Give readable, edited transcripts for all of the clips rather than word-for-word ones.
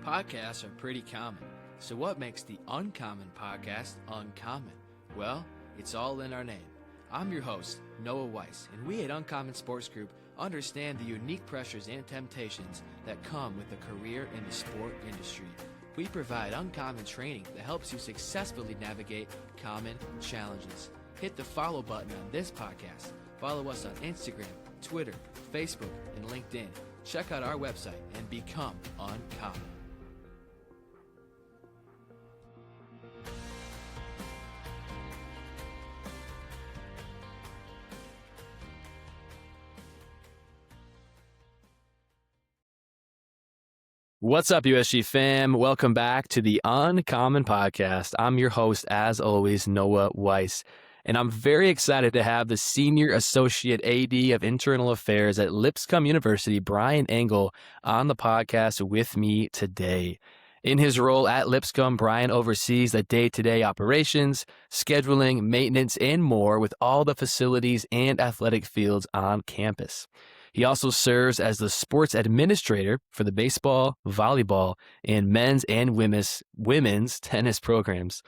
Podcasts are pretty common. So what makes the Uncommon podcast uncommon? Well, it's all in our name. I'm your host, Noah Weiss, and we at Uncommon Sports Group understand the unique pressures and temptations that come with a career in the sport industry. We provide uncommon training that helps you successfully navigate common challenges. Hit the follow button on this podcast. Follow us on Instagram, Twitter, Facebook, and LinkedIn. Check out our website and become uncommon. What's up, USG fam? Welcome back to the Uncommon Podcast. I'm your host, as always, Noah Weiss, and I'm very excited to have the Senior Associate AD of Internal Affairs at Lipscomb University, Bryan Engle, on the podcast with me today. In his role at Lipscomb, Bryan oversees the day-to-day operations, scheduling, maintenance, and more with all the facilities and athletic fields on campus. He also serves as the sports administrator for the baseball, volleyball, and men's and women's tennis programs.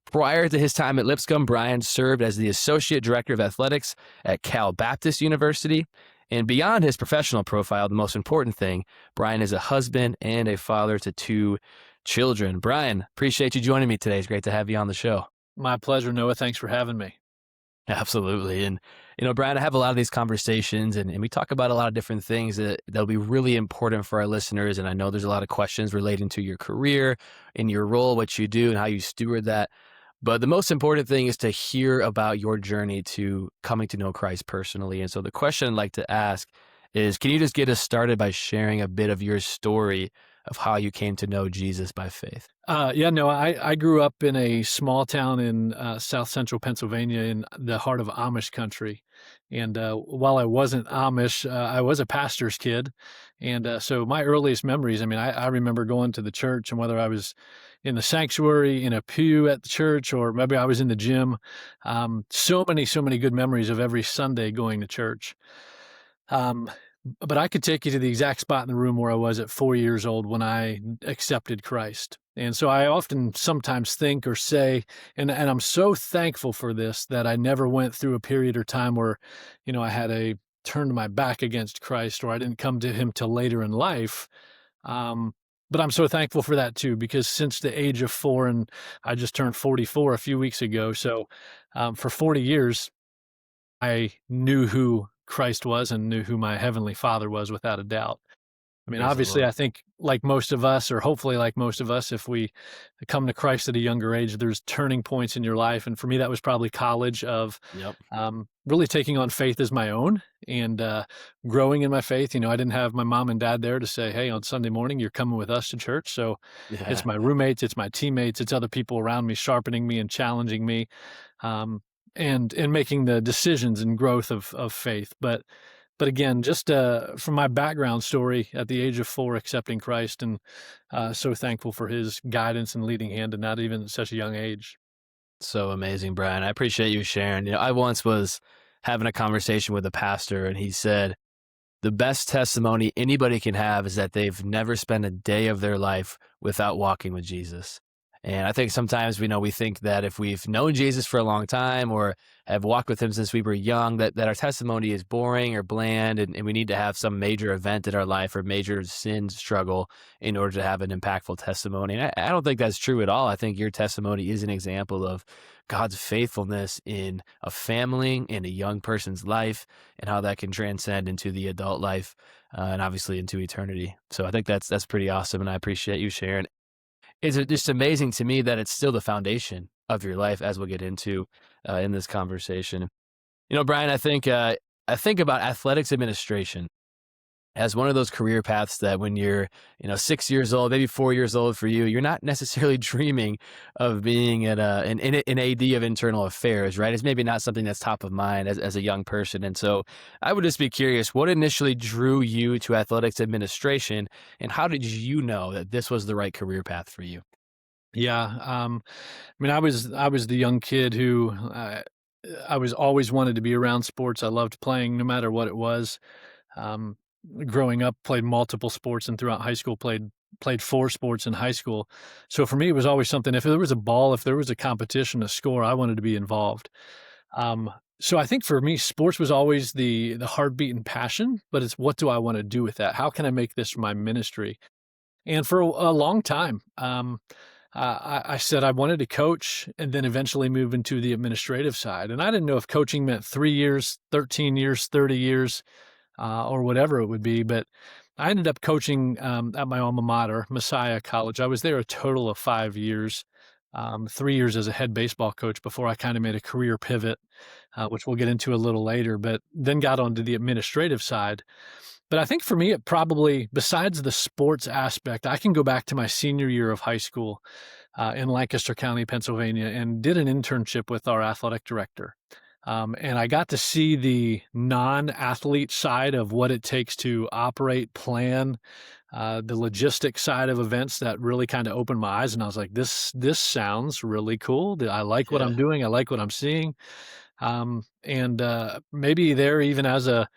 Prior to his time at Lipscomb, Bryan served as the associate director of athletics at Cal Baptist University. And beyond his professional profile, the most important thing, Bryan is a husband and a father to 2 children. Bryan, appreciate you joining me today. It's great to have you on the show. My pleasure, Noah. Thanks for having me. Absolutely. And, Bryan, I have a lot of these conversations and we talk about a lot of different things that'll be really important for our listeners. And I know there's a lot of questions relating to your career and your role, what you do and how you steward that. But the most important thing is to hear about your journey to coming to know Christ personally. And so the question I'd like to ask is, can you just get us started by sharing a bit of your story of how you came to know Jesus by faith? I grew up in a small town in south central Pennsylvania in the heart of Amish country. And while I wasn't Amish, I was a pastor's kid. And so my earliest memories, I remember going to the church, and whether I was in the sanctuary, in a pew at the church, or maybe I was in the gym, so many good memories of every Sunday going to church. But I could take you to the exact spot in the room where I was at 4 years old when I accepted Christ. And so I often sometimes think or say, and I'm so thankful for this, that I never went through a period or time where, I had turned my back against Christ, or I didn't come to him till later in life. But I'm so thankful for that too, because since the age of 4, and I just turned 44 a few weeks ago. So for 40 years, I knew who Christ was and knew who my Heavenly Father was without a doubt. Obviously, I think like most of us, or hopefully like most of us, if we come to Christ at a younger age, there's turning points in your life. And for me, that was probably college of really taking on faith as my own and growing in my faith. I didn't have my mom and dad there to say, hey, on Sunday morning, you're coming with us to church. So It's my roommates, it's my teammates, it's other people around me sharpening me and challenging me. And making the decisions and growth of faith. But again, just from my background story at the age of 4, accepting Christ, and so thankful for his guidance and leading hand, and not even at such a young age. So amazing, Bryan. I appreciate you sharing. I once was having a conversation with a pastor, and he said, the best testimony anybody can have is that they've never spent a day of their life without walking with Jesus. And I think sometimes we think that if we've known Jesus for a long time or have walked with him since we were young, that our testimony is boring or bland, and we need to have some major event in our life or major sin struggle in order to have an impactful testimony. And I don't think that's true at all. I think your testimony is an example of God's faithfulness in a family, in a young person's life, and how that can transcend into the adult life and obviously into eternity. So I think that's pretty awesome, and I appreciate you sharing. It's just amazing to me that it's still the foundation of your life, as we'll get into in this conversation. Bryan, I think about athletics administration as one of those career paths that when you're 6 years old, maybe 4 years old for you, you're not necessarily dreaming of being an AD of internal affairs, right? It's maybe not something that's top of mind as a young person. And so I would just be curious, what initially drew you to athletics administration, and how did you know that this was the right career path for you? Yeah. I was the young kid who I was always wanted to be around sports. I loved playing no matter what it was. growing up, played multiple sports, and throughout high school played 4 sports in high school. So for me, it was always something, if there was a ball, if there was a competition, a score, I wanted to be involved. Um, so I think for me, sports was always the heartbeat and passion, but it's what do I wanna do with that? How can I make this my ministry? And for a long time, I said I wanted to coach and then eventually move into the administrative side. And I didn't know if coaching meant 3 years, 13 years, 30 years, or whatever it would be. But I ended up coaching at my alma mater, Messiah College. I was there a total of 5 years, 3 years as a head baseball coach before I kind of made a career pivot, which we'll get into a little later, but then got onto the administrative side. But I think for me, it probably, besides the sports aspect, I can go back to my senior year of high school in Lancaster County, Pennsylvania, and did an internship with our athletic director. And I got to see the non-athlete side of what it takes to operate, plan, the logistic side of events that really kind of opened my eyes. And I was like, this sounds really cool. I like what Yeah. I'm doing. I like what I'm seeing. Maybe there, even as a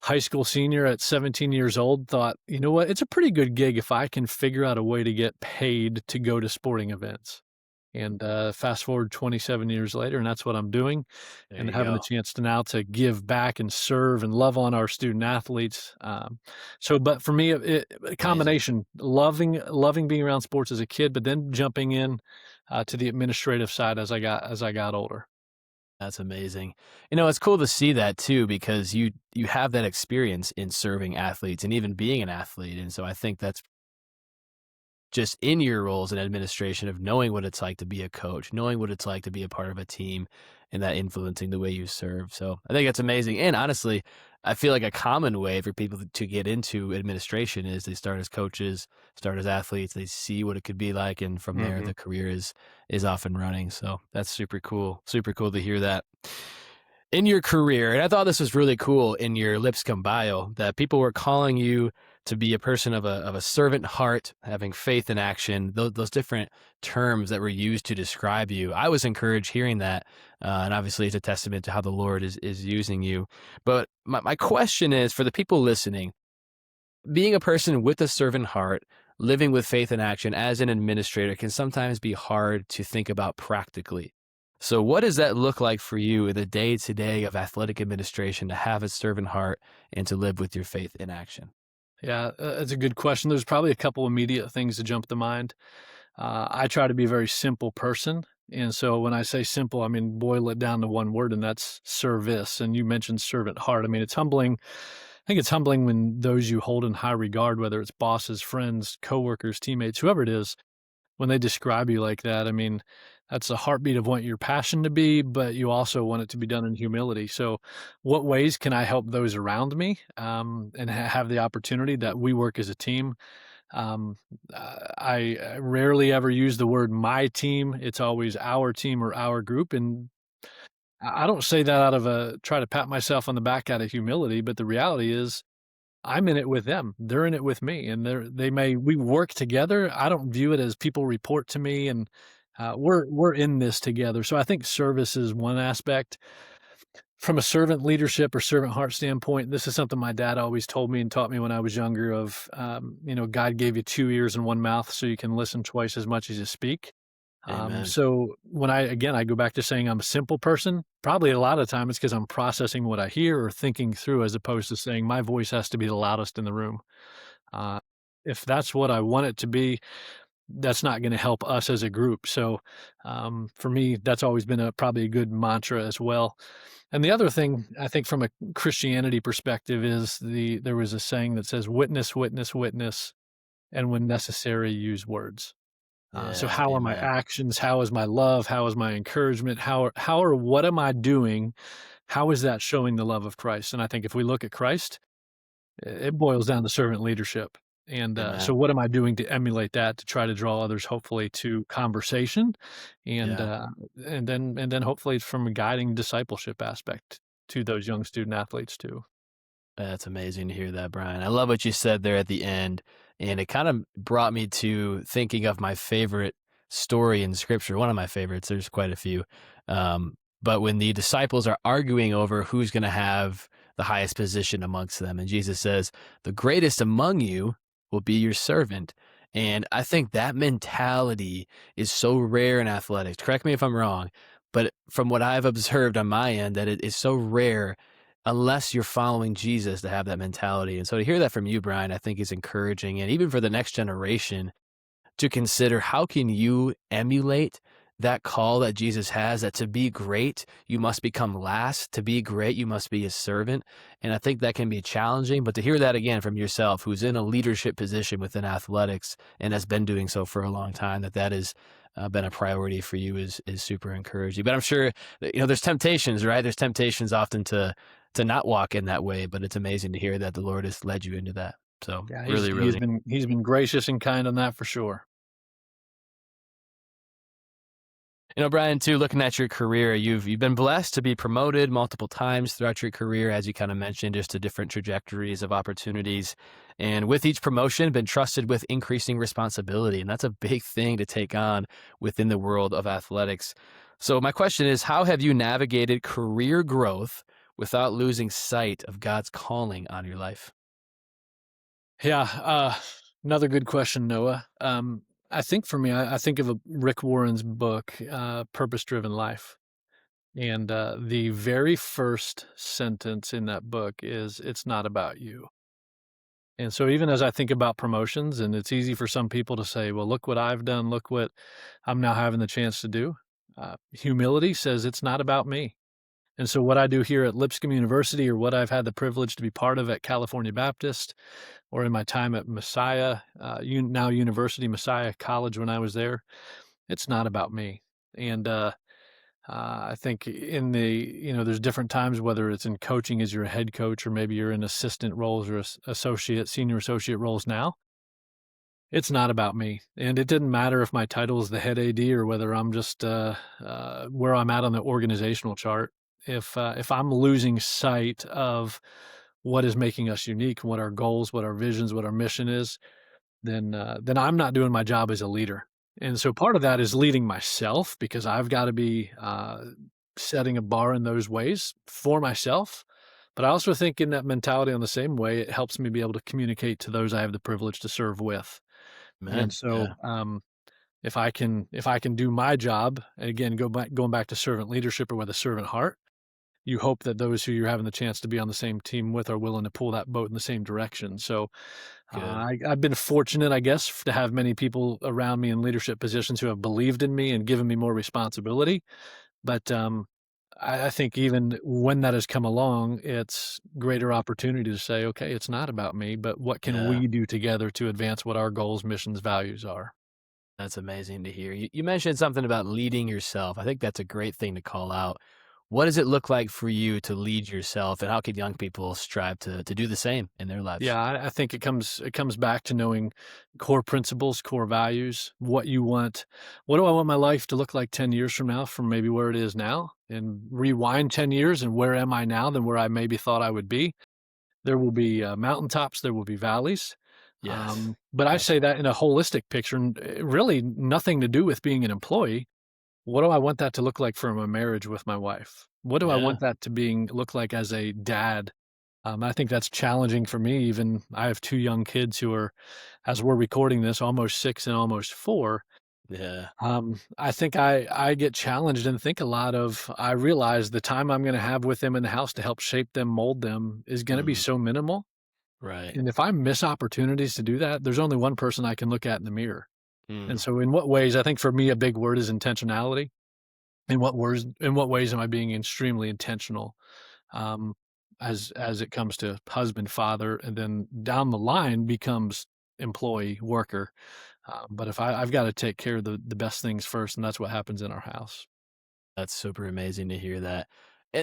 high school senior at 17 years old, thought, you know what, it's a pretty good gig if I can figure out a way to get paid to go to sporting events. And fast forward 27 years later, and that's what I'm doing, There and you having the go. chance to now to give back and serve and love on our student athletes. But for me, a Amazing. combination, loving being around sports as a kid, but then jumping in to the administrative side as I got older. That's amazing. It's cool to see that too because you have that experience in serving athletes and even being an athlete, and so I think that's just in your roles in administration of knowing what it's like to be a coach, knowing what it's like to be a part of a team, and that influencing the way you serve. So I think that's amazing. And honestly, I feel like a common way for people to get into administration is they start as coaches, start as athletes, they see what it could be like, and from there Mhm. the career is off and running. So that's super cool. Super cool to hear that in your career, and I thought this was really cool in your Lipscomb bio that people were calling you to be a person of a servant heart, having faith in action. Those different terms that were used to describe you. I was encouraged hearing that, and obviously it's a testament to how the Lord is using you. But my question is for the people listening: being a person with a servant heart, living with faith and action as an administrator can sometimes be hard to think about practically. So, what does that look like for you in the day to day of athletic administration to have a servant heart and to live with your faith in action? Yeah, that's a good question. There's probably a couple immediate things that jump to mind. I try to be a very simple person. And so when I say simple, I mean, boil it down to one word, and that's service. And you mentioned servant heart. I mean, it's humbling. I think it's humbling when those you hold in high regard, whether it's bosses, friends, coworkers, teammates, whoever it is, when they describe you like that. I mean, that's a heartbeat of what your passion to be, but you also want it to be done in humility. So, what ways can I help those around me and have the opportunity that we work as a team? Um, I rarely ever use the word my team. It's always our team or our group. And I don't say that out of a try to pat myself on the back out of humility, but the reality is I'm in it with them. They're in it with me, and we work together. I don't view it as people report to me, and we're in this together. So I think service is one aspect. From a servant leadership or servant heart standpoint, this is something my dad always told me and taught me when I was younger. God gave you 2 ears and one mouth, so you can listen twice as much as you speak. Amen. So when I go back to saying I'm a simple person, probably a lot of time it's because I'm processing what I hear or thinking through as opposed to saying my voice has to be the loudest in the room. Uh, if that's what I want it to be, that's not going to help us as a group. So for me, that's always been probably a good mantra as well. And the other thing I think from a Christianity perspective is there was a saying that says, "Witness, witness, witness, and when necessary, use words." So Yeah. how are my Amen. actions? How is my love? How is my encouragement? What am I doing? How is that showing the love of Christ? And I think if we look at Christ, it boils down to servant leadership. And so Amen. what am I doing to emulate that to try to draw others hopefully to conversation and Yeah. uh, and then hopefully from a guiding discipleship aspect to those young student athletes too. That's amazing to hear that, Brian. I love what you said there at the end. And it kind of brought me to thinking of my favorite story in scripture. One of my favorites, there's quite a few. But when the disciples are arguing over who's going to have the highest position amongst them. And Jesus says, the greatest among you will be your servant. And I think that mentality is so rare in athletics. Correct me if I'm wrong, but from what I've observed on my end, that it is so rare unless you're following Jesus to have that mentality. And so to hear that from you, Bryan, I think is encouraging. And even for the next generation, to consider how can you emulate that call that Jesus has, that to be great, you must become last. To be great, you must be a servant. And I think that can be challenging, but to hear that again from yourself, who's in a leadership position within athletics and has been doing so for a long time, that has been a priority for you is super encouraging. But I'm sure that, there's temptations, right? There's temptations often to not walk in that way, but it's amazing to hear that the Lord has led you into that. So Yeah, really, really. he's been gracious and kind on that for sure. Bryan, too, looking at your career, you've been blessed to be promoted multiple times throughout your career, as you kind of mentioned, just to different trajectories of opportunities. And with each promotion, been trusted with increasing responsibility. And that's a big thing to take on within the world of athletics. So my question is, how have you navigated career growth without losing sight of God's calling on your life? Yeah, another good question, Noah. I think for me, I think of Rick Warren's book, Purpose Driven Life. And the very first sentence in that book is, "It's not about you." And so even as I think about promotions, and it's easy for some people to say, well, look what I've done, look what I'm now having the chance to do. Humility says it's not about me. And so what I do here at Lipscomb University, or what I've had the privilege to be part of at California Baptist, or in my time at Messiah, now University Messiah College when I was there, it's not about me. And I think in there's different times, whether it's in coaching as you're a head coach, or maybe you're in assistant roles or senior associate roles now. It's not about me. And it didn't matter if my title is the head AD or whether I'm just where I'm at on the organizational chart. If I'm losing sight of what is making us unique, what our goals, what our visions, what our mission is, then I'm not doing my job as a leader. And so part of that is leading myself, because I've got to be setting a bar in those ways for myself. But I also think in that mentality, on the same way, it helps me be able to communicate to those I have the privilege to serve with. And Man, so yeah, if I can do my job, and again, going back to servant leadership, or with a servant heart, you hope that those who you're having the chance to be on the same team with are willing to pull that boat in the same direction. So good. I've been fortunate, I guess, to have many people around me in leadership positions who have believed in me and given me more responsibility. But I think even when that has come along, it's greater opportunity to say, okay, it's not about me, but what can Yeah. we do together to advance what our goals, missions, values are? That's amazing to hear. You mentioned something about leading yourself. I think that's a great thing to call out. What does it look like for you to lead yourself, and how can young people strive to do the same in their lives? Yeah, I think it comes back to knowing core principles, core values, what you want. What do I want my life to look like 10 years from now, from maybe where it is now, and rewind 10 years, and where am I now than where I maybe thought I would be? There will be mountaintops, there will be valleys. Yes. But I say Absolutely. that in a holistic picture, and really nothing to do with being an employee. What do I want that to look like for my marriage with my wife? What do I Yeah. want that to look like as a dad? I think that's challenging for me. Even I have two young kids who are, as we're recording this, almost 6 and almost 4. Yeah. I think I get challenged and think a lot of. I realize the time I'm going to have with them in the house to help shape them, mold them, is going to be Mm, so minimal. right. And if I miss opportunities to do that, there's only one person I can look at in the mirror. And Mm, so, in what ways? I think for me, a big word is intentionality. In what ways am I being extremely intentional, um, as it comes to husband, father, and then down the line becomes employee, worker. But if I've got to take care of the best things first, and that's what happens in our house. that's super amazing to hear that.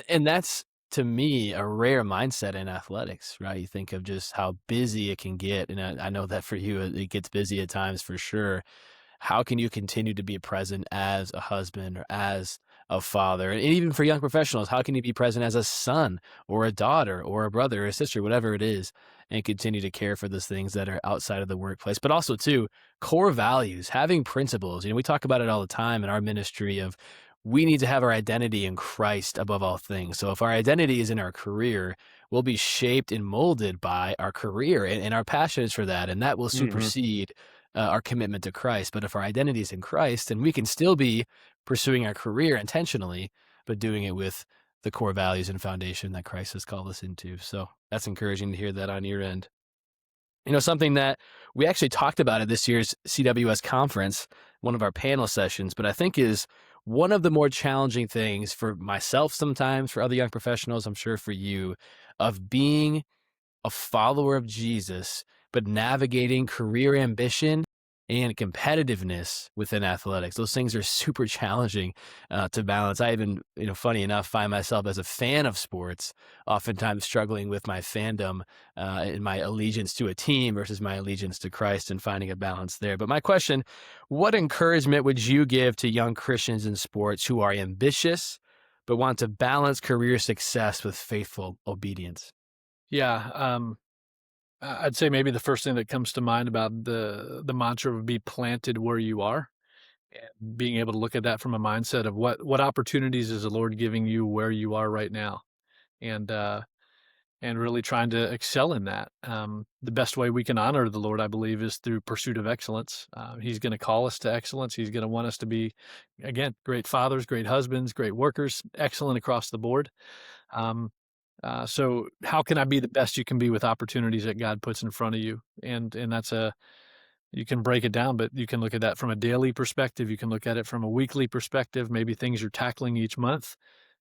And that's, to me, a rare mindset in athletics, right? You think of just how busy it can get. And I know that for you, it gets busy at times for sure. How can you continue to be present as a husband or as a father? And even for young professionals, how can you be present as a son or a daughter or a brother or a sister, whatever it is, and continue to care for those things that are outside of the workplace? But also, too, core values, having principles. We talk about it all the time in our ministry of we need to have our identity in Christ above all things. So if our identity is in our career, will be shaped and molded by our career and our passions for that. And that will Mhm. supersede our commitment to Christ. But if our identity is in Christ, then we can still be pursuing our career intentionally, but doing it with the core values and foundation that Christ has called us into. So that's encouraging to hear that on your end. Something that we actually talked about at this year's CWS conference, one of our panel sessions, but I think is one of the more challenging things for myself sometimes, for other young professionals, I'm sure for you, of being a follower of Jesus, but navigating career ambition and competitiveness within athletics. Those things are super challenging to balance. I even, funny enough, find myself as a fan of sports, oftentimes struggling with my fandom and my allegiance to a team versus my allegiance to Christ and finding a balance there. But my question, what encouragement would you give to young Christians in sports who are ambitious, but want to balance career success with faithful obedience? Yeah, I'd say maybe the first thing that comes to mind about the mantra of "be planted where you are," and being able to look at that from a mindset of what opportunities is the Lord giving you where you are right now, and really trying to excel in that. The best way we can honor the Lord, I believe, is through pursuit of excellence. He's going to call us to excellence. He's going to want us to be, again, great fathers, great husbands, great workers, excellent across the board. Um, so how can I be the best you can be with opportunities that God puts in front of you? And that's you can break it down, but you can look at that from a daily perspective. You can look at it from a weekly perspective, maybe things you're tackling each month.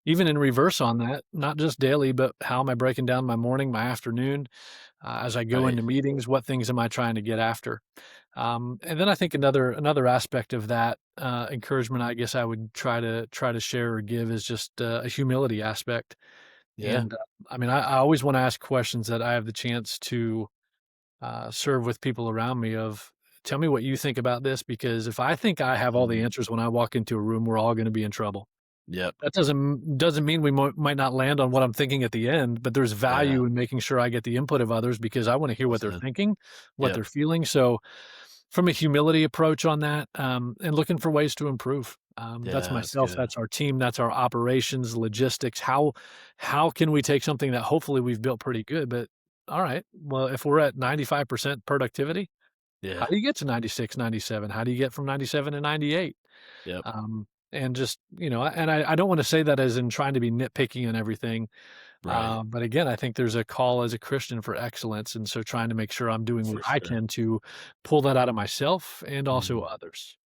Even in reverse on that, not just daily, but how am I breaking down my morning, my afternoon, as I go Right. into meetings? What things am I trying to get after? And then I think another aspect of that encouragement, I guess I would try to share or give is just a humility aspect. Yeah. And I mean, I always want to ask questions that I have the chance to serve with people around me. Of tell me what you think about this, because if I think I have all the Mhm. answers when I walk into a room, we're all going to be in trouble. Yep. That doesn't mean we might not land on what I'm thinking at the end, but there's Yeah. value in making sure I get the input of others because I want to hear Well what they're said. thinking, what Yep. they're feeling. So, from a humility approach on that, and looking for ways to improve. That's Yeah, that's myself. good. That's our team. That's our operations, logistics. How can we take something that hopefully we've built pretty good, but all right, well, if we're at 95% productivity, how Yeah. do you get to 96, 97? How do you get from 97 to 98? Yep. And just, and I don't want to say that as in trying to be nitpicky and everything. Right. But again, I think there's a call as a Christian for excellence. And so trying to make sure I'm doing what For I sure. can to pull that out of myself and also Mhm. others.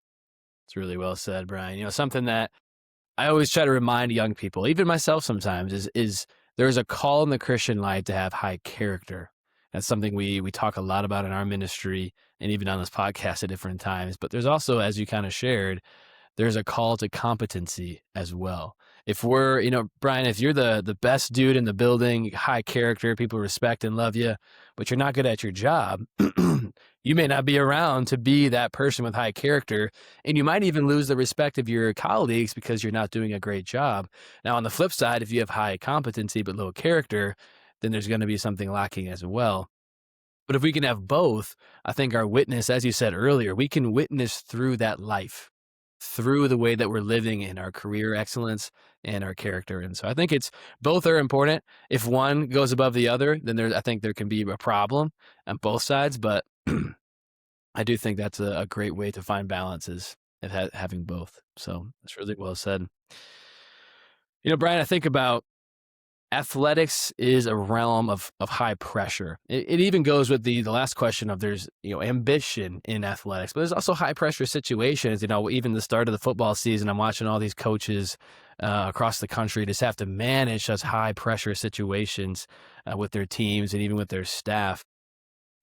It's really well said, Brian. Something that I always try to remind young people, even myself sometimes, is there's a call in the Christian life to have high character. That's something we talk a lot about in our ministry and even on this podcast at different times. But there's also, as you kind of shared, there's a call to competency as well. If we're, Brian, if you're the best dude in the building, high character, people respect and love you, but you're not good at your job, you may not be around to be that person with high character, and you might even lose the respect of your colleagues because you're not doing a great job. Now, on the flip side, if you have high competency but low character, then there's going to be something lacking as well. But if we can have both, I think our witness, as you said earlier, we can witness through that life, through the way that we're living in our career excellence and our character. And so I think it's both are important. If one goes above the other, then I think there can be a problem on both sides. But I do think that's a great way to find balances of having both. So that's really well said. Brian, I think about athletics is a realm of high pressure. It even goes with the last question of there's ambition in athletics, but there's also high pressure situations. Even the start of the football season, I'm watching all these coaches across the country just have to manage such high pressure situations with their teams and even with their staff.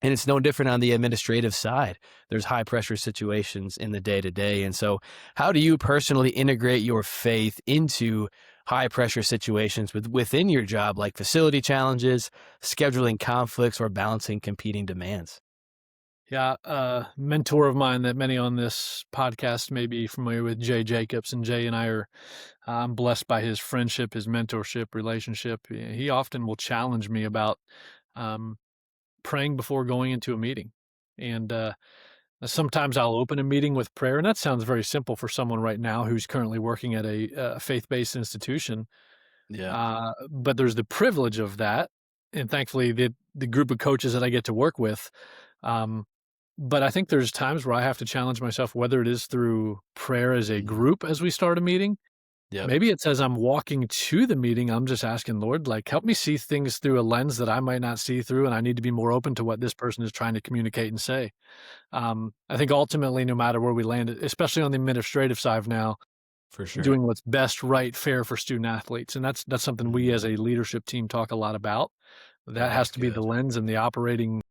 And it's no different on the administrative side. There's high pressure situations in the day to day. And so, how do you personally integrate your faith into high pressure situations within your job, like facility challenges, scheduling conflicts, or balancing competing demands? Yeah, mentor of mine that many on this podcast may be familiar with, Jay Jacobs, and Jay and I are I'm blessed by his friendship, his mentorship, relationship. He often will challenge me about um, praying before going into a meeting, and sometimes I'll open a meeting with prayer, and that sounds very simple for someone right now who's currently working at a faith-based institution. Yeah. But there's the privilege of that, and thankfully the group of coaches that I get to work with. Um, but I think there's times where I have to challenge myself, whether it is through prayer as a Mhm. group as we start a meeting. Yep. Maybe it's as I'm walking to the meeting, I'm just asking, Lord, like, help me see things through a lens that I might not see through, and I need to be more open to what this person is trying to communicate and say. I think ultimately, no matter where we land, especially on the administrative side now, For sure. doing what's best, right, fair for student athletes, and that's something we as Mhm. a leadership team talk a lot about. That That's has to be the good. lens and the operating.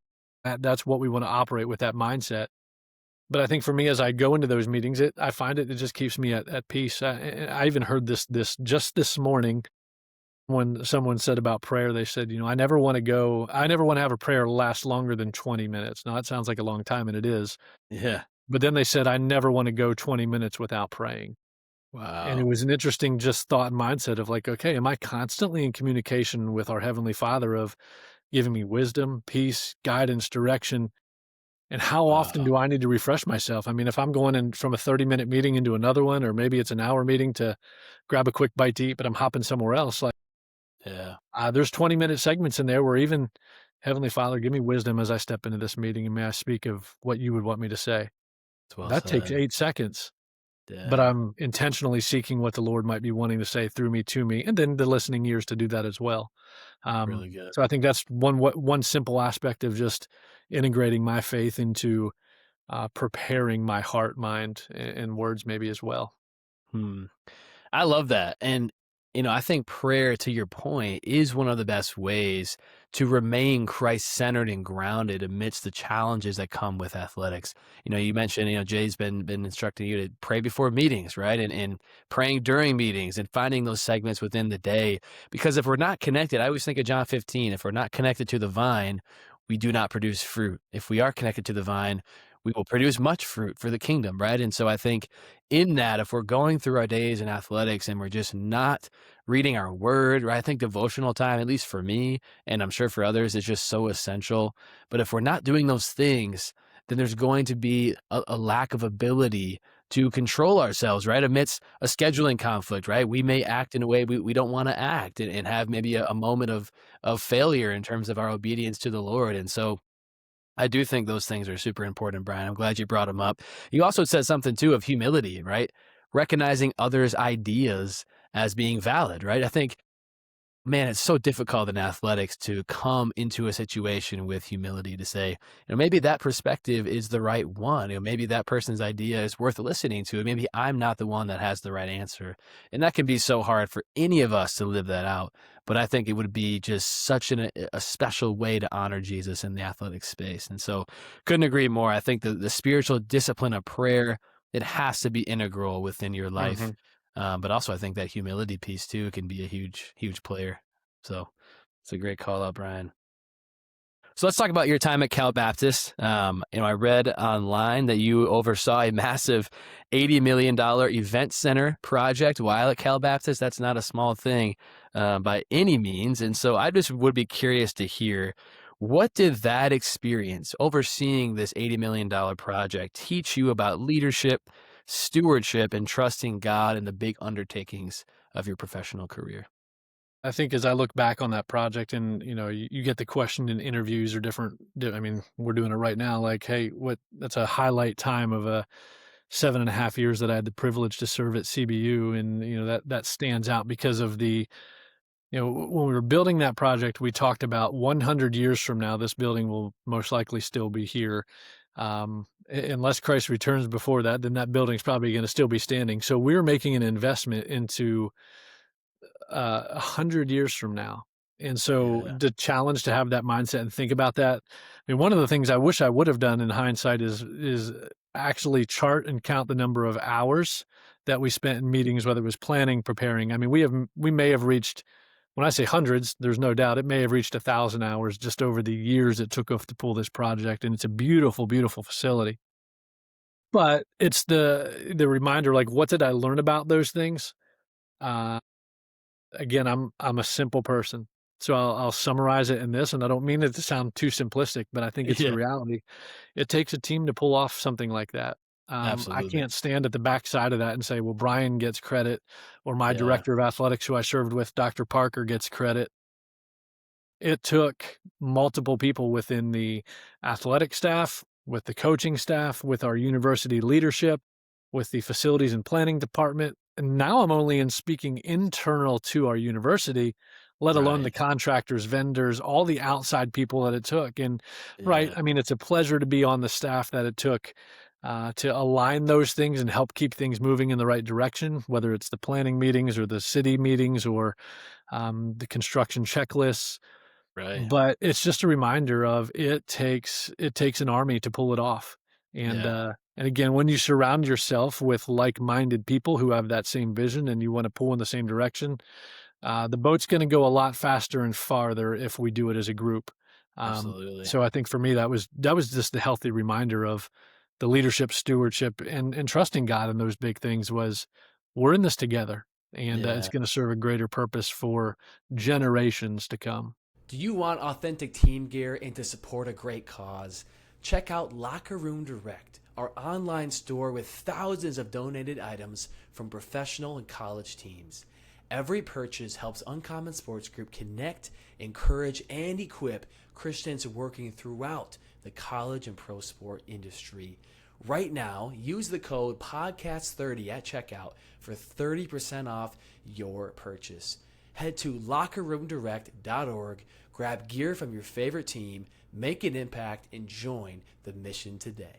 That's what we want to operate with that mindset. But I think for me, as I go into those meetings, I find it just keeps me at peace. I even heard this just this morning when someone said about prayer. They said, I never want to have a prayer last longer than 20 minutes. Now that sounds like a long time, and it is. Yeah. But then they said, I never want to go 20 minutes without praying. And it Wow. was an interesting just thought and mindset of like, okay, am I constantly in communication with our Heavenly Father of giving me wisdom, peace, guidance, direction? And how often Wow. do I need to refresh myself? I mean, if I'm going in from a 30-minute meeting into another one, or maybe it's an hour meeting to grab a quick bite to eat, but I'm hopping somewhere else, like, Yeah. there's 20-minute segments in there where even, Heavenly Father, give me wisdom as I step into this meeting, and may I speak of what you would want me to say. It's well That takes said. 8 seconds, but Yeah. I'm intentionally seeking what the Lord might be wanting to say through me to me, and then the listening ears to do that as well. Really good. So I think that's one simple aspect of just integrating my faith into preparing my heart, mind, and words maybe as well. Hmm. I love that. And, I think prayer, to your point, is one of the best ways to remain Christ centered and grounded amidst the challenges that come with athletics. You mentioned, Jay's been instructing you to pray before meetings, right? And praying during meetings and finding those segments within the day. Because if we're not connected, I always think of John 15, if we're not connected to the vine, we do not produce fruit. If we are connected to the vine, we will produce much fruit for the kingdom, right? And so I think in that, if we're going through our days in athletics and we're just not reading our word, right? I think devotional time, at least for me, and I'm sure for others, is just so essential. But if we're not doing those things, then there's going to be a lack of ability to control ourselves, right? Amidst a scheduling conflict, right? We may act in a way we don't want to act and have maybe a moment of failure in terms of our obedience to the Lord. And so I do think those things are super important, Brian. I'm glad you brought them up. You also said something too of humility, right? Recognizing others' ideas as being valid, right? I think, man, it's so difficult in athletics to come into a situation with humility to say, maybe that perspective is the right one. Maybe that person's idea is worth listening to. Maybe I'm not the one that has the right answer. And that can be so hard for any of us to live that out. But I think it would be just such a special way to honor Jesus in the athletic space. And so couldn't agree more. I think the spiritual discipline of prayer, it has to be integral within your life. Mhm. But also, I think that humility piece too can be a huge, huge player. So it's a great call out, Brian. So let's talk about your time at Cal Baptist. I read online that you oversaw a massive $80 million event center project while at Cal Baptist. That's not a small thing by any means. And so I just would be curious to hear, what did that experience overseeing this $80 million project teach you about leadership, stewardship, and trusting God in the big undertakings of your professional career? I think as I look back on that project and, you get the question in interviews or I mean, we're doing it right now, like, "Hey, that's a highlight time of, 7.5 years that I had the privilege to serve at CBU," and, that stands out because of when we were building that project, we talked about 100 years from now, this building will most likely still be here. Unless Christ returns before that, then that building's probably gonna still be standing. So we're making an investment into 100 years from now. And so Yeah. the challenge to have that mindset and think about that. I mean, one of the things I wish I would have done in hindsight is actually chart and count the number of hours that we spent in meetings, whether it was planning, preparing. I mean, we may have reached, when I say hundreds, there's no doubt it may have reached 1,000 hours just over the years it took us to pull this project. And it's a beautiful, beautiful facility. But it's the reminder, like, what did I learn about those things? Uh, Again, I'm a simple person, so I'll summarize it in this, and I don't mean it to sound too simplistic, but I think it's the Yeah, reality. It takes a team to pull off something like that. I absolutely. can't stand at the backside of that and say, "Well, Brian gets credit," or "My Yeah. director of athletics, who I served with, Dr. Parker, gets credit." it took multiple people within the athletic staff, with the coaching staff, with our university leadership, with the facilities and planning department. And now I'm only in speaking internal to our university, let alone the Right. contractors, vendors, all the outside people that it took. And right, Yeah. I mean, it's a pleasure to be on the staff that it took to align those things and help keep things moving in the right direction, whether it's the planning meetings or the city meetings or the construction checklists. Right. But it's just a reminder of it takes an army to pull it off. Yeah. And again, when you surround yourself with like-minded people who have that same vision and you wanna pull in the same direction, the boat's gonna go a lot faster and farther if we do it as a group. Absolutely. So I think for me, that was just the healthy reminder of the leadership, stewardship, and trusting God in those big things was, we're in this together, and it's Yeah. gonna serve a greater purpose for generations to come. Do you want authentic team gear and to support a great cause? Check out Locker Room Direct, our online store with thousands of donated items from professional and college teams. Every purchase helps Uncommon Sports Group connect, encourage, and equip Christians working throughout the college and pro sport industry. Right now, use the code PODCAST30 at checkout for 30% off your purchase. Head to lockerroomdirect.org, grab gear from your favorite team, make an impact, and join the mission today.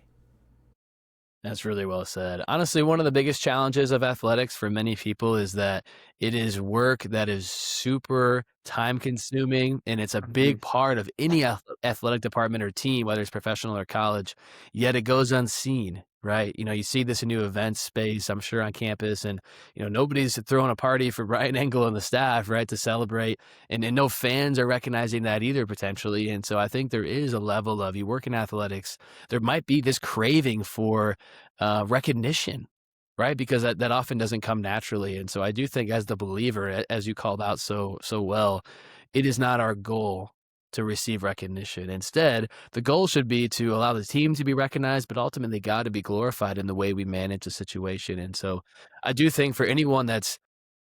That's really well said. Honestly, one of the biggest challenges of athletics for many people is that it is work that is super time consuming, and it's a Mhm. big part of any athletic department or team, whether it's professional or college, yet it goes unseen, right? You see this in new event space, I'm sure on campus, and nobody's throwing a party for Bryan Engle and the staff, right, to celebrate, and no fans are recognizing that either potentially. And so I think there is a level of, you work in athletics, there might be this craving for recognition, right? Because that often doesn't come naturally. And so I do think, as the believer, as you called out so well, it is not our goal to receive recognition. Instead, the goal should be to allow the team to be recognized, but ultimately God to be glorified in the way we manage the situation. And so I do think for anyone that's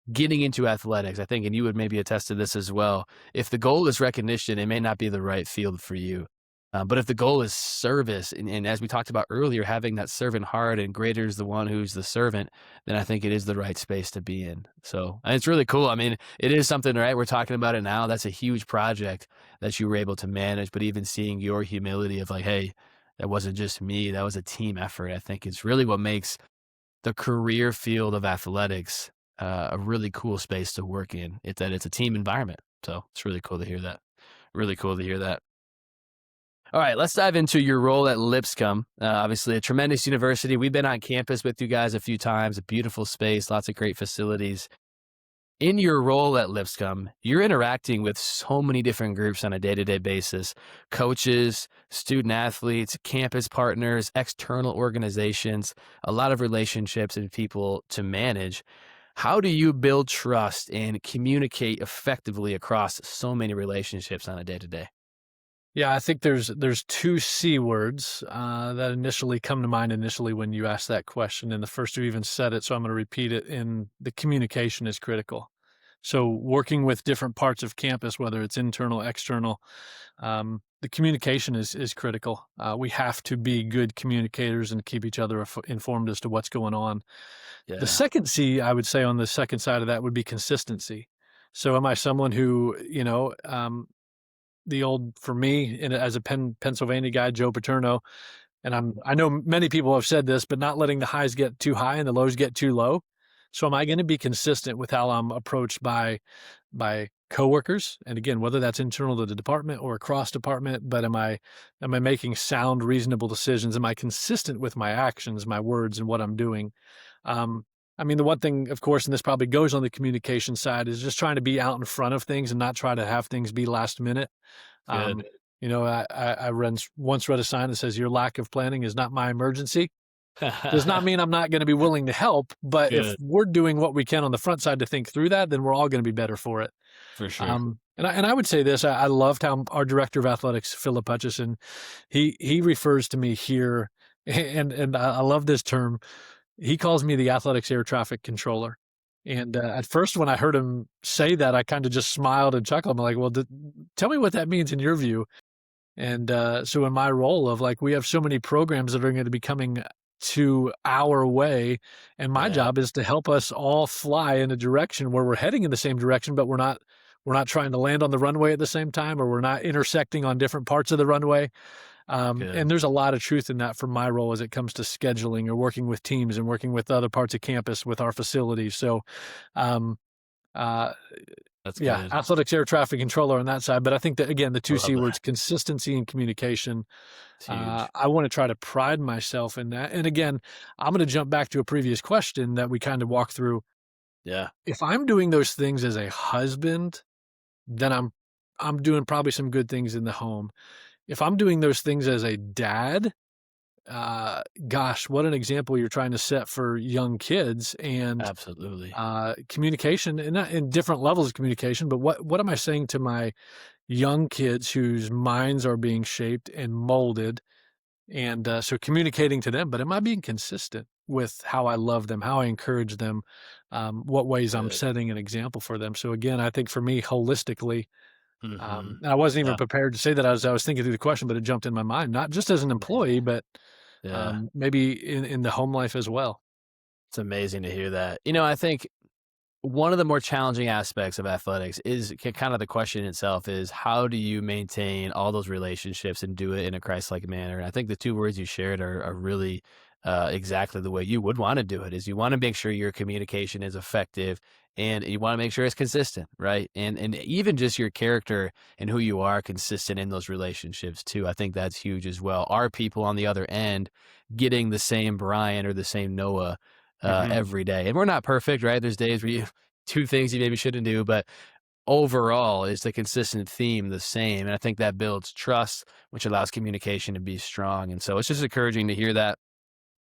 getting into athletics, I think, and you would maybe attest to this as well, if the goal is recognition, it may not be the right field for you. But if the goal is service, and as we talked about earlier, having that servant heart and greater is the one who's the servant, then I think it is the right space to be in. So, and it's really cool. I mean, it is something, right? We're talking about it now. That's a huge project that you were able to manage, but even seeing your humility of like, hey, that wasn't just me, that was a team effort. I think it's really what makes the career field of athletics a really cool space to work in. It's that it's a team environment. So it's really cool to hear that. Really cool to hear that. All right, let's dive into your role at Lipscomb. Obviously, a tremendous university. We've been on campus with you guys a few times, a beautiful space, lots of great facilities. In your role at Lipscomb, you're interacting with so many different groups on a day-to-day basis: coaches, student athletes, campus partners, external organizations, a lot of relationships and people to manage. How do you build trust and communicate effectively across so many relationships on a day-to-day? Yeah, I think there's 2 C words, that initially come to mind initially when you asked that question, and the first you even said it, so I'm gonna repeat it, and the communication is critical. So working with different parts of campus, whether it's internal, external, the communication is critical. We have to be good communicators and keep each other informed as to what's going on. The Yeah. second C, I would say on the second side of that would be consistency. So am I someone who, the old for me as a Pennsylvania guy, Joe Paterno, and I know many people have said this, but not letting the highs get too high and the lows get too low. So am I going to be consistent with how I'm approached by coworkers? And again, whether that's internal to the department or across department, but am I making sound, reasonable decisions? Am I consistent with my actions, my words, and what I'm doing? I mean, the one thing, of course, and this probably goes on the communication side, is just trying to be out in front of things and not try to have things be last minute. Good. Um, I once read a sign that says, "Your lack of planning is not my emergency." Does not mean I'm not going to be willing to help, but if Good. we're doing what we can on the front side to think through that, then we're all going to be better for it. For sure. And I would say this: I loved how our director of athletics, Philip Hutchison, he refers to me here, and I love this term. He calls me the athletics air traffic controller. And at first, when I heard him say that, I kind of just smiled and chuckled. I'm like, well, tell me what that means in your view. And so in my role of like, we have so many programs that are going to be coming to our way, and my Yeah, job is to help us all fly in a direction where we're heading in the same direction, but we're not trying to land on the runway at the same time, or we're not intersecting on different parts of the runway. And good. there's a lot of truth in that from my role as it comes to scheduling or working with teams and working with other parts of campus with our facilities. So, um, uh, That's yeah, good. athletics air traffic controller on that side. But I think that again, the I two love C words, that. consistency and communication. It's huge. I want to try to pride myself in that. And again, I'm going to jump back to a previous question that we kind of walked through. Yeah, If I'm doing those things as a husband, then I'm doing probably some good things in the home. If I'm doing those things as a dad, gosh, what an example you're trying to set for young kids. And absolutely. communication, and not in different levels of communication, but what am I saying to my young kids whose minds are being shaped and molded? And so communicating to them, but am I being consistent with how I love them, how I encourage them, what ways I'm Good. setting an example for them? So again, I think for me, holistically, Mhm. and I wasn't even Yeah, prepared to say that as I was thinking through the question, but it jumped in my mind, not just as an employee, amazing. but Yeah, maybe in the home life as well. it's amazing to hear that. I think one of the more challenging aspects of athletics is kind of the question itself is how do you maintain all those relationships and do it in a Christ-like manner? And I think the two words you shared are really exactly the way you would want to do it. Is you want to make sure your communication is effective and you want to make sure it's consistent, right? And even just your character and who you are consistent in those relationships too. I think that's huge as well. Are people on the other end getting the same Bryan or the same Noah Hmm. every day? And we're not perfect, right? There's days where you do things you maybe shouldn't do, but overall, is the consistent theme the same? And I think that builds trust, which allows communication to be strong. And so it's just encouraging to hear that.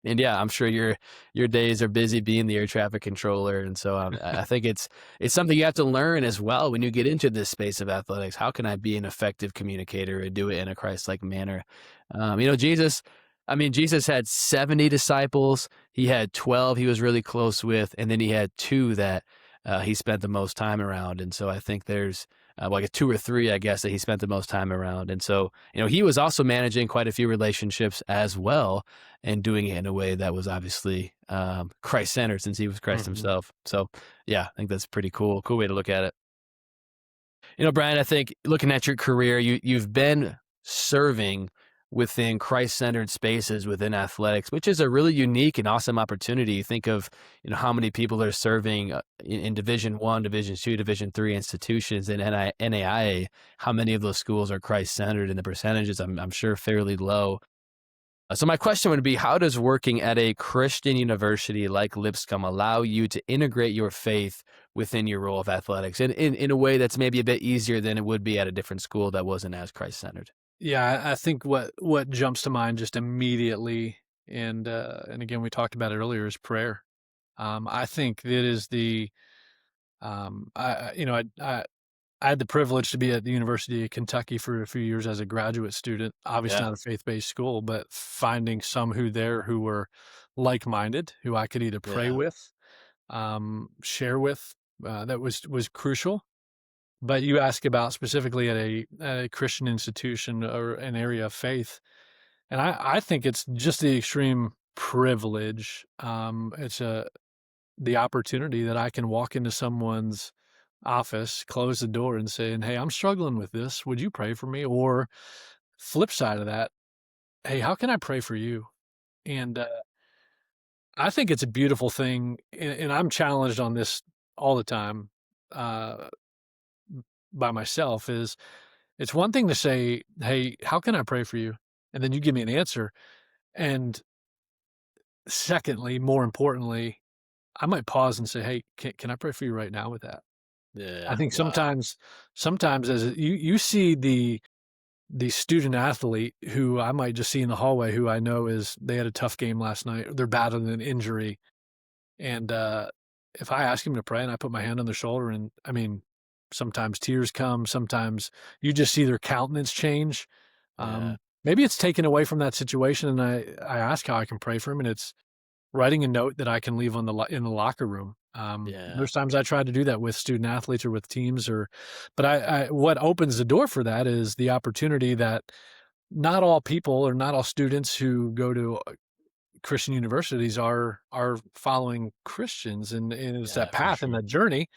And yeah, I'm sure your days are busy being the air traffic controller, and so I think it's something you have to learn as well when you get into this space of athletics. How can I be an effective communicator and do it in a Christ-like manner? Jesus. I mean, Jesus had 70 disciples. He had 12 he was really close with, and then he had two that he spent the most time around. And so I think there's like a two or three, I guess, that he spent the most time around. And so he was also managing quite a few relationships as well and doing it in a way that was obviously Christ-centered since he was Christ Hmm. himself. So, yeah, I think that's pretty cool. Cool way to look at it. Bryan, I think looking at your career, you've been serving within Christ-centered spaces within athletics, which is a really unique and awesome opportunity. You think of how many people are serving in Division One, Division Two, Division Three institutions in NAIA. How many of those schools are Christ-centered? And the percentages, I'm sure, fairly low. So my question would be, how does working at a Christian university like Lipscomb allow you to integrate your faith within your role of athletics in a way that's maybe a bit easier than it would be at a different school that wasn't as Christ-centered? Yeah, I think what jumps to mind just immediately, and again, we talked about it earlier, is prayer. I think that is the I had the privilege to be at the University of Kentucky for a few years as a graduate student. Obviously, Yeah, not a faith-based school, but finding some who were like-minded, who I could either pray yeah, with, share with, that was crucial. But you ask about specifically at a Christian institution or an area of faith, and I think it's just the extreme privilege. It's the opportunity that I can walk into someone's office, close the door, and saying, "Hey, I'm struggling with this. Would you pray for me?" Or flip side of that, "Hey, how can I pray for you?" And I think it's a beautiful thing, and I'm challenged on this all the time uh, by myself. Is it's one thing to say, "Hey, how can I pray for you?" And then you give me an answer. And secondly, more importantly, I might pause and say, "Hey, can I pray for you right now with that?" I yeah. think Wow. sometimes as you see the student athlete who I might just see in the hallway who I know is they had a tough game last night, or they're battling an injury, and, if I ask him to pray and I put my hand on their shoulder and I mean, sometimes tears come, sometimes you just see their countenance change. Yeah. Maybe it's taken away from that situation and I ask how I can pray for him, and it's writing a note that I can leave on in the locker room. Yeah. There's times I try to do that with student athletes or with teams but what opens the door for that is the opportunity that not all people or not all students who go to Christian universities are following Christians, and it's Yeah, that for path and sure. that journey.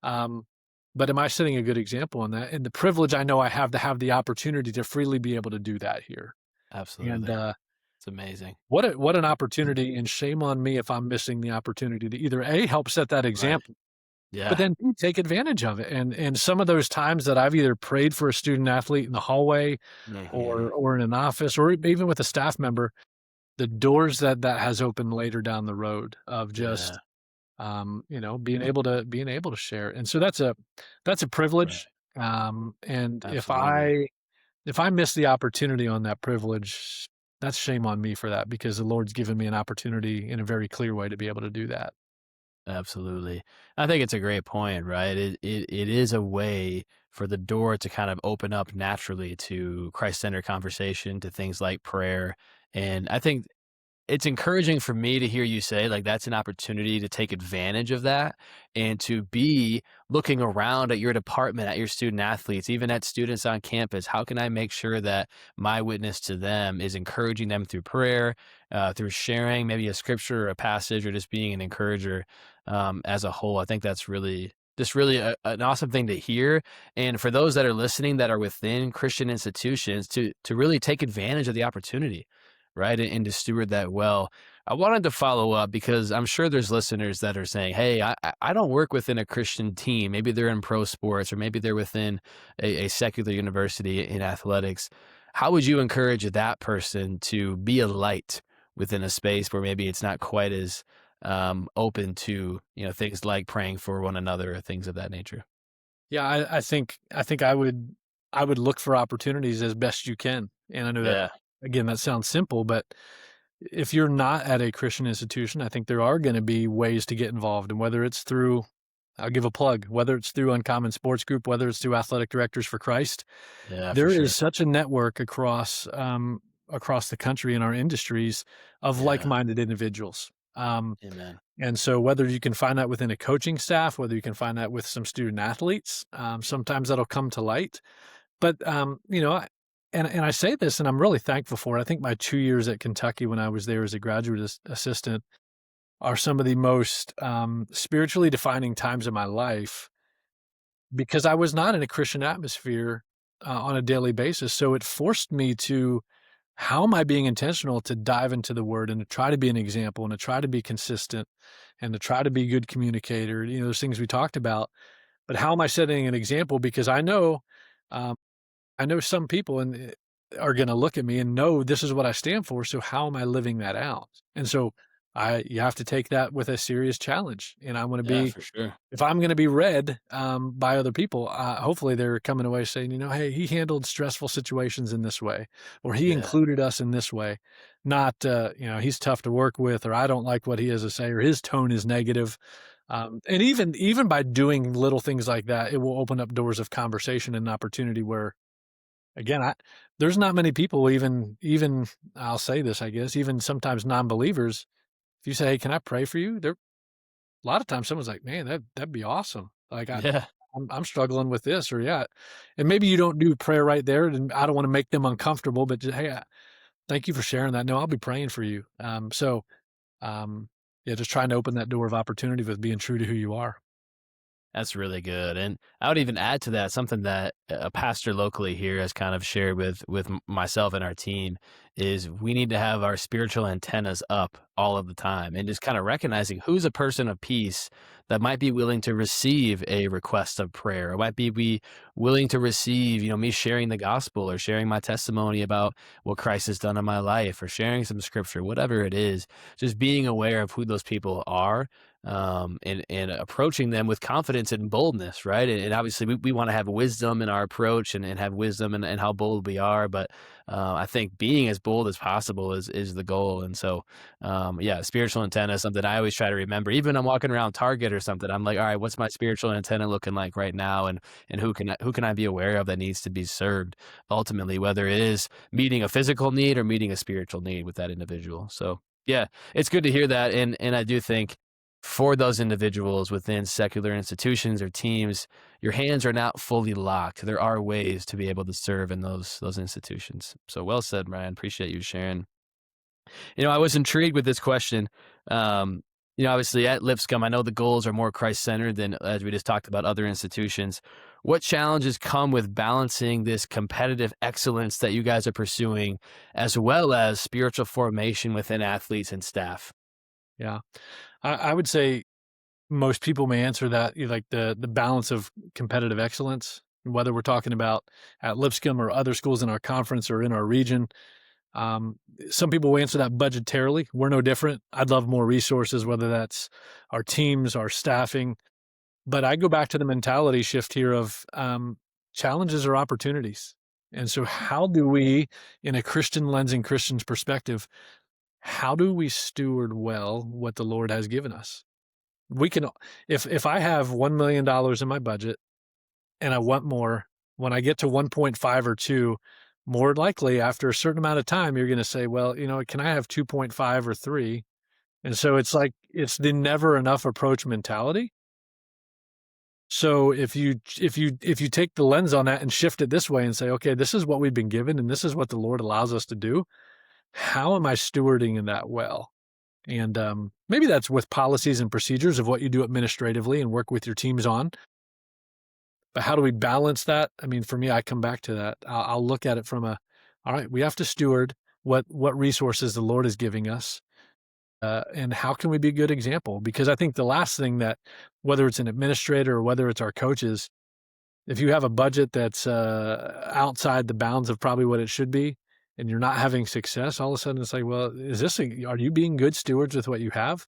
Um, but am I setting a good example on that? And the privilege I know I have to have the opportunity to freely be able to do that here. And Absolutely. It's amazing. what an opportunity, and shame on me if I'm missing the opportunity to either A, help set that Right. example, but Yeah. then B, take advantage of it. And some of those times that I've either prayed for a student athlete in the hallway Mhm. or in an office or even with a staff member, the doors that has opened later down the road of Yeah. just, being able to share. And so that's a Right. privilege. And if Absolutely. I miss the opportunity on that privilege, that's shame on me for that because the Lord's given me an opportunity in a very clear way to be able to do that. Absolutely. I think it's a great point, right? It is a way for the door to kind of open up naturally to Christ-centered conversation, to things like prayer. And I think it's encouraging for me to hear you say, like, that's an opportunity to take advantage of that and to be looking around at your department, at your student athletes, even at students on campus. How can I make sure that my witness to them is encouraging them through prayer, through sharing maybe a scripture or a passage, or just being an encourager as a whole? I think that's really an awesome thing to hear. And for those that are listening that are within Christian institutions, to really take advantage of the opportunity, right? And to steward that well. I wanted to follow up because I'm sure there's listeners that are saying, hey, I don't work within a Christian team. Maybe they're in pro sports or maybe they're within a secular university in athletics. How would you encourage that person to be a light within a space where maybe it's not quite as open to, things like praying for one another or things of that nature? Yeah, I think I would look for opportunities as best you can. And I know that Yeah. again, that sounds simple, but if you're not at a Christian institution, I think there are going to be ways to get involved. And whether it's through, I'll give a plug, whether it's through Uncommon Sports Group, whether it's through Athletic Directors for Christ, Yeah, for there sure. is such a network across the country in our industries of Yeah. like-minded individuals. Amen. And so whether you can find that within a coaching staff, whether you can find that with some student athletes, sometimes that'll come to light. But, and I say this, and I'm really thankful for it. I think my 2 years at Kentucky when I was there as a graduate assistant are some of the most, spiritually defining times of my life because I was not in a Christian atmosphere, on a daily basis. So it forced me to how am I being intentional to dive into the word and to try to be an example and to try to be consistent and to try to be a good communicator, those things we talked about. But how am I setting an example? Because um, I know some people are going to look at me and know this is what I stand for. So how am I living that out? And so you have to take that with a serious challenge. And I want to Yeah, be, for sure. if I'm going to be read by other people, hopefully they're coming away saying, hey, he handled stressful situations in this way, or he Yeah. included us in this way. Not, he's tough to work with, or I don't like what he has to say, or his tone is negative. And even by doing little things like that, it will open up doors of conversation and opportunity where again, there's not many people even I'll say this, I guess, even sometimes non-believers, if you say, "Hey, can I pray for you?" There a lot of times someone's like, "Man, that'd be awesome." Like Yeah. I'm struggling with this or yeah. And maybe you don't do prayer right there, and I don't want to make them uncomfortable, but just, "Hey, thank you for sharing that. No, I'll be praying for you." Yeah, just trying to open that door of opportunity with being true to who you are. That's really good, and I would even add to that something that a pastor locally here has kind of shared with myself and our team is we need to have our spiritual antennas up all of the time and just kind of recognizing who's a person of peace that might be willing to receive a request of prayer or might be willing to receive, me sharing the gospel or sharing my testimony about what Christ has done in my life or sharing some scripture, whatever it is, just being aware of who those people are and approaching them with confidence and boldness, right? And obviously, we want to have wisdom in our approach and have wisdom in how bold we are. But I think being as bold as possible is the goal. And so, yeah, spiritual antenna is something I always try to remember. Even when I'm walking around Target or something, I'm like, all right, what's my spiritual antenna looking like right now? And who can I be aware of that needs to be served ultimately, whether it is meeting a physical need or meeting a spiritual need with that individual. So, yeah, it's good to hear that. And I do think for those individuals within secular institutions or teams, your hands are not fully locked. There are ways to be able to serve in those institutions. So well said, Brian. Appreciate you sharing. I was intrigued with this question. Um, Obviously at Lipscomb, I know the goals are more Christ-centered than, as we just talked about, other institutions. What challenges come with balancing this competitive excellence that you guys are pursuing, as well as spiritual formation within athletes and staff? Yeah. I would say most people may answer that, like the balance of competitive excellence, whether we're talking about at Lipscomb or other schools in our conference or in our region. Um, some people will answer that budgetarily. We're no different. I'd love more resources, whether that's our teams, our staffing. But I go back to the mentality shift here of challenges or opportunities. And so, how do we, in a Christian lens and Christian's perspective, how do we steward well what the Lord has given us? We can, if I have $1 million in my budget and I want more, when I get to 1.5 or 2, more likely after a certain amount of time, you're going to say, well, can I have 2.5 or 3? And so it's like, it's the never enough approach mentality. So if you take the lens on that and shift it this way and say, okay, this is what we've been given and this is what the Lord allows us to do, how am I stewarding in that well? And maybe that's with policies and procedures of what you do administratively and work with your teams on. But how do we balance that? I mean, for me, I come back to that. I'll look at it from all right, we have to steward what resources the Lord is giving us. And how can we be a good example? Because I think the last thing that, whether it's an administrator or whether it's our coaches, if you have a budget that's outside the bounds of probably what it should be, and you're not having success, all of a sudden it's like, well, are you being good stewards with what you have?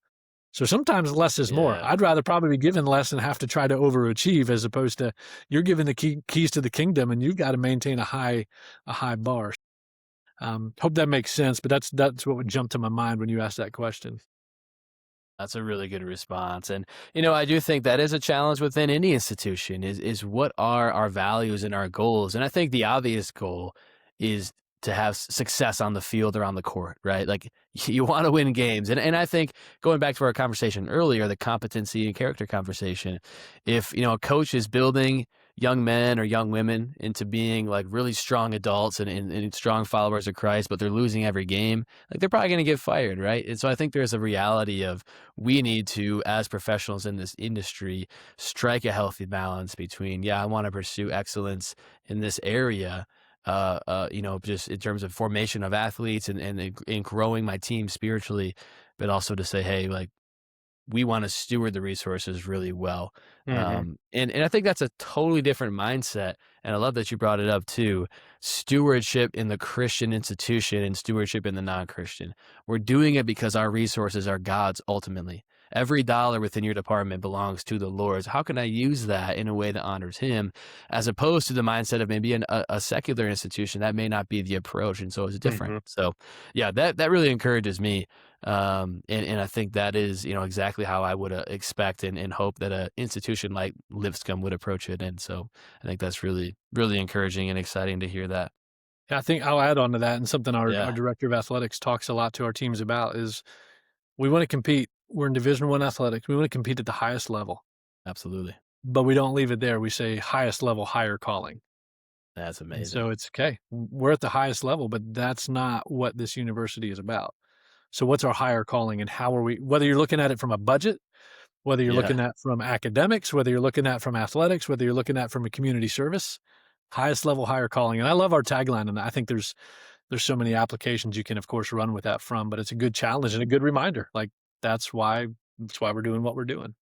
So sometimes less is more. Yeah. I'd rather probably be given less and have to try to overachieve, as opposed to you're given the keys to the kingdom and you've got to maintain a high bar. Hope that makes sense, but that's what would jump to my mind when you asked that question. That's a really good response. And, I do think that is a challenge within any institution is what are our values and our goals? And I think the obvious goal is to have success on the field or on the court, right? Like you want to win games. And I think going back to our conversation earlier, the competency and character conversation, if, a coach is building young men or young women into being like really strong adults and strong followers of Christ, but they're losing every game, like they're probably going to get fired, right? And so I think there's a reality of we need to, as professionals in this industry, strike a healthy balance between, I want to pursue excellence in this area, just in terms of formation of athletes and in growing my team spiritually, but also to say, hey, like, we want to steward the resources really well. Mm-hmm. And I think that's a totally different mindset. And I love that you brought it up too. Stewardship in the Christian institution and stewardship in the non-Christian. We're doing it because our resources are God's ultimately. Every dollar within your department belongs to the Lord's. How can I use that in a way that honors Him, as opposed to the mindset of maybe a secular institution? That may not be the approach, and so it's different. Mm-hmm. So, that really encourages me, and I think that is exactly how I would expect and hope that an institution like Lipscomb would approach it. And so, I think that's really really encouraging and exciting to hear that. I think I'll add on to that, and something our Yeah, director of athletics talks a lot to our teams about is we want to compete. We're in Division I athletics. We want to compete at the highest level, absolutely. but we don't leave it there. We say highest level, higher calling. That's And amazing. so it's okay. We're at the highest level, but that's not what this university is about. So what's our higher calling, and how are we, whether you're looking at it from a budget, whether you're Yeah. looking at from academics, whether you're looking at from athletics, whether you're looking at from a community service, highest level, higher calling. And I love our tagline. And I think there's so many applications you can, of course, run with that from, but it's a good challenge and a good reminder. Like that's why we're doing what we're doing.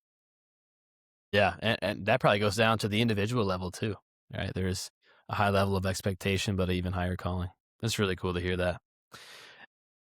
Yeah, and that probably goes down to the individual level too, right? There's a high level of expectation, but an even higher calling. That's really cool to hear that.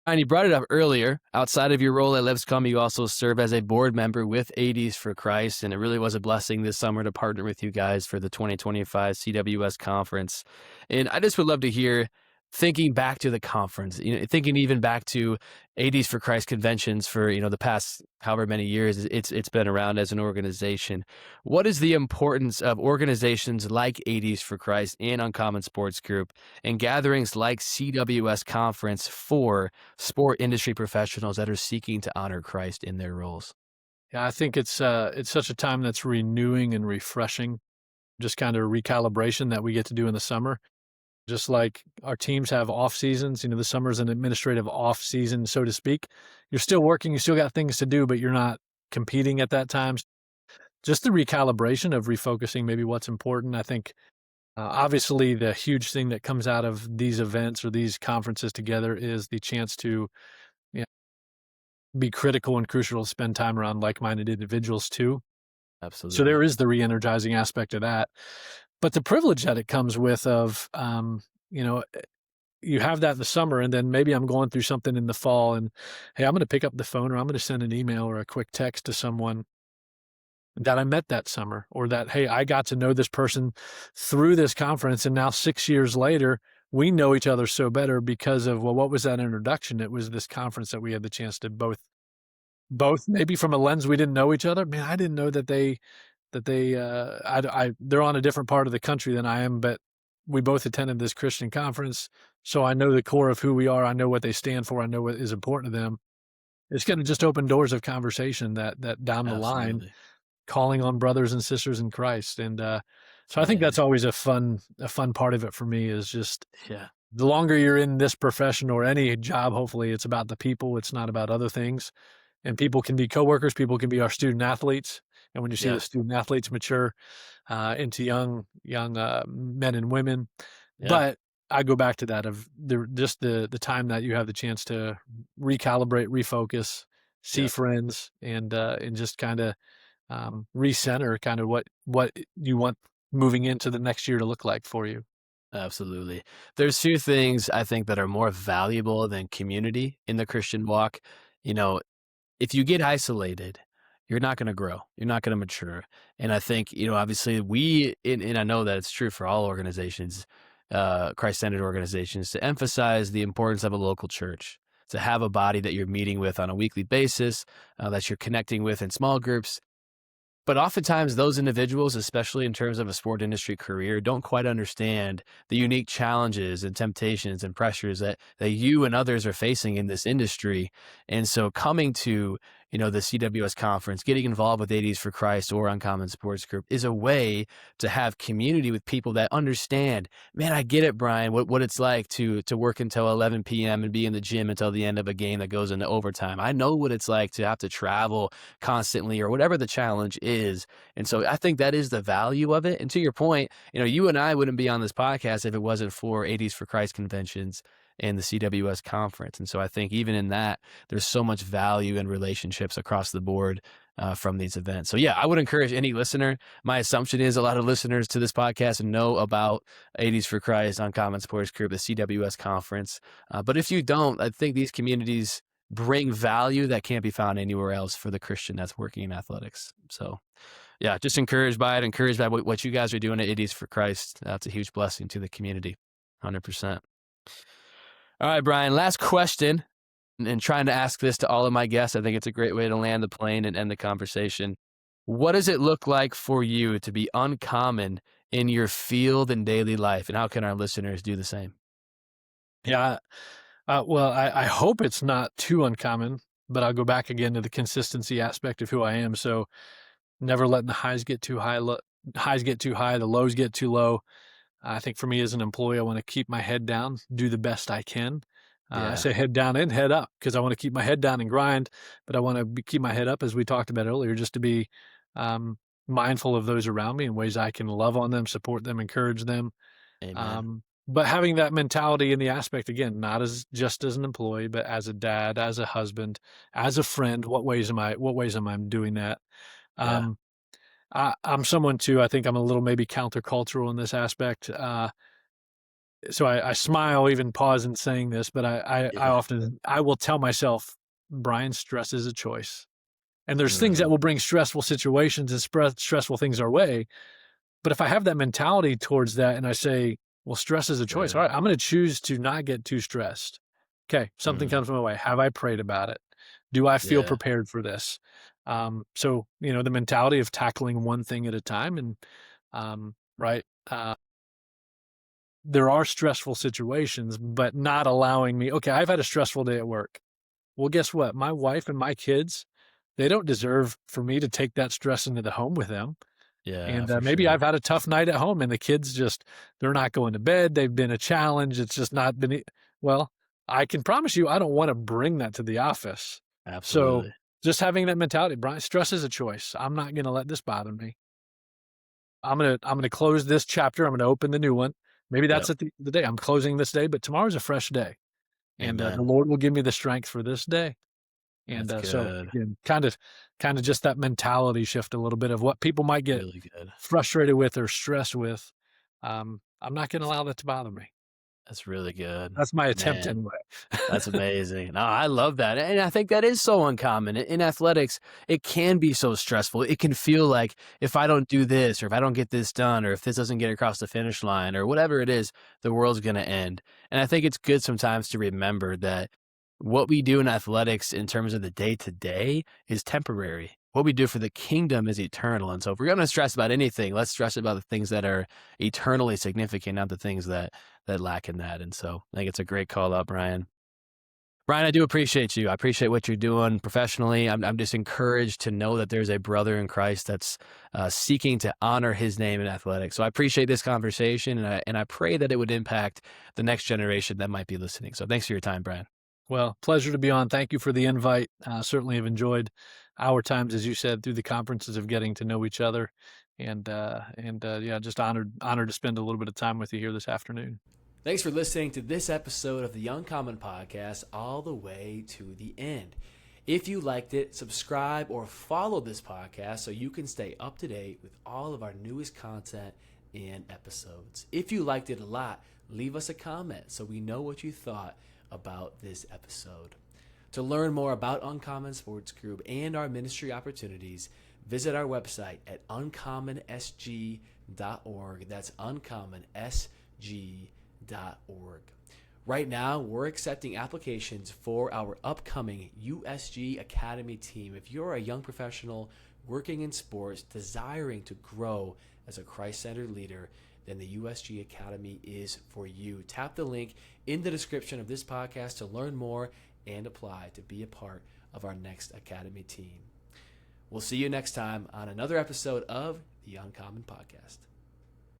And you brought it up earlier. Outside of your role at Lipscomb, you also serve as a board member with 80s for Christ, and it really was a blessing this summer to partner with you guys for the 2025 CWS conference. And I just would love to hear, thinking back to the conference, thinking even back to 80s for Christ conventions for, the past however many years it's been around as an organization. What is the importance of organizations like 80s for Christ and Uncommon Sports Group and gatherings like CWS Conference for sport industry professionals that are seeking to honor Christ in their roles? Yeah, I think it's such a time that's renewing and refreshing, just kind of recalibration that we get to do in the summer. Just like our teams have off seasons, the summer's an administrative off season, so to speak. You're still working, you still got things to do, but you're not competing at that time. Just the recalibration of refocusing maybe what's important. I think obviously the huge thing that comes out of these events or these conferences together is the chance to, you know, be critical and crucial to spend time around like-minded individuals too. So Absolutely. there is the re-energizing aspect of that. But the privilege that it comes with of, you know, you have that in the summer, and then maybe I'm going through something in the fall, and hey, I'm going to pick up the phone or I'm going to send an email or a quick text to someone that I met that summer, or that, hey, I got to know this person through this conference. And now 6 years later, we know each other so better because of, well, what was that introduction? It was this conference that we had the chance to both maybe from a lens we didn't know each other. Man, I didn't know that they're on a different part of the country than I am, but we both attended this Christian conference. So I know the core of who we are. I know what they stand for. I know what is important to them. It's going to just open doors of conversation that down the line, Absolutely. calling on brothers and sisters in Christ. And so I think Man. that's always a fun part of it for me, is just Yeah. the longer you're in this profession or any job, hopefully it's about the people. It's not about other things. And people can be coworkers, people can be our student athletes. And when you see Yeah. the student athletes mature into young men and women, Yeah. but I go back to that of the time that you have the chance to recalibrate, refocus, see Yeah. friends, and just kind of recenter kind of what you want moving into the next year to look like for you. Absolutely. There's few things I think that are more valuable than community in the Christian walk. You know, if you get isolated, you're not going to grow. You're not going to mature. And I think, obviously and I know that it's true for all organizations, Christ-centered organizations, to emphasize the importance of a local church, to have a body that you're meeting with on a weekly basis, that you're connecting with in small groups. But oftentimes those individuals, especially in terms of a sport industry career, don't quite understand the unique challenges and temptations and pressures that you and others are facing in this industry. And so coming to, the CWS conference, getting involved with 80s for Christ or Uncommon Sports Group is a way to have community with people that understand, man, I get it, Bryan, what it's like to work until 11 p.m. and be in the gym until the end of a game that goes into overtime. I know what it's like to have to travel constantly or whatever the challenge is. And so I think that is the value of it. And to your point, you and I wouldn't be on this podcast if it wasn't for 80s for Christ conventions and the CWS conference. And so I think even in that, there's so much value and relationships across the board from these events. So yeah, I would encourage any listener. My assumption is a lot of listeners to this podcast know about 80s for Christ, Uncommon Sports Group, the CWS conference. But if you don't, I think these communities bring value that can't be found anywhere else for the Christian that's working in athletics. So yeah, just encouraged by what you guys are doing at 80s for Christ. That's a huge blessing to the community. 100%. All right, Bryan, last question, and trying to ask this to all of my guests. I think it's a great way to land the plane and end the conversation. What does it look like for you to be uncommon in your field and daily life? And how can our listeners do the same? Yeah. Well, I hope it's not too uncommon, but I'll go back again to the consistency aspect of who I am. So never letting the highs get too high, the lows get too low. I think for me as an employee, I want to keep my head down, do the best I can. I Yeah. say head down and head up because I want to keep my head down and grind, but I want to keep my head up, as we talked about earlier, just to be um, mindful of those around me and ways I can love on them, support them, encourage them. Amen. But having that mentality in the aspect, again, not as just as an employee, but as a dad, as a husband, as a friend, what ways am I doing that? Yeah. Um, I'm someone too, I think I'm a little maybe countercultural in this aspect. So I smile, even pause in saying this, but I Yeah. often, I will tell myself, Bryan, stress is a choice. And there's things that Mhm. will bring stressful situations and stressful things our way. But if I have that mentality towards that and I say, well, stress is a choice. All Good. right, I'm going to choose to not get too stressed. Okay, something Mhm. comes my way. Have I prayed about it? Do I feel Yeah. prepared for this? So, the mentality of tackling one thing at a time, and right. There are stressful situations, but not allowing me, okay, I've had a stressful day at work. Well, guess what? My wife and my kids, they don't deserve for me to take that stress into the home with them. Yeah, And for maybe sure. I've had a tough night at home and the kids they're not going to bed. They've been a challenge. It's just not been, well, I can promise you, I don't want to bring that to the office. So Absolutely. just having that mentality, Brian, stress is a choice. I'm not going to let this bother me. I'm going to close this chapter. I'm going to open the new one. Maybe that's Yep. at the end of the day. I'm closing this day, but tomorrow's a fresh day. And the Amen. Lord will give me the strength for this day. And That's so good. again, kind of just that mentality shift a little bit of what people might get Really good. frustrated with or stressed with. I'm not going to allow that to bother me. That's really good. That's my attempt Man. anyway. That's amazing. No, I love that. And I think that is so uncommon. In athletics, it can be so stressful. It can feel like if I don't do this or if I don't get this done or if this doesn't get across the finish line or whatever it is, the world's going to end. And I think it's good sometimes to remember that what we do in athletics in terms of the day to day is temporary. What we do for the kingdom is eternal. And so if we're going to stress about anything, let's stress about the things that are eternally significant, not the things that lack in that. And so I think it's a great call out, Bryan. Bryan, I do appreciate you. I appreciate what you're doing professionally. I'm just encouraged to know that there's a brother in Christ that's seeking to honor his name in athletics. So I appreciate this conversation, and I pray that it would impact the next generation that might be listening. So thanks for your time, Bryan. Well, pleasure to be on. Thank you for the invite. Certainly have enjoyed our times, as you said, through the conferences of getting to know each other, and yeah, just honored to spend a little bit of time with you here this afternoon. Thanks for listening to this episode of the Uncommon Podcast all the way to the end. If you liked it, subscribe or follow this podcast so you can stay up to date with all of our newest content and episodes. If you liked it a lot, leave us a comment so we know what you thought about this episode. To learn more about Uncommon Sports Group and our ministry opportunities, visit our website at uncommonsg.org. That's uncommonsg.org. Right now, we're accepting applications for our upcoming USG Academy team. If you're a young professional working in sports, desiring to grow as a Christ-centered leader, then the USG Academy is for you. Tap the link in the description of this podcast to learn more and apply to be a part of our next Academy team. We'll see you next time on another episode of the Uncommon Podcast.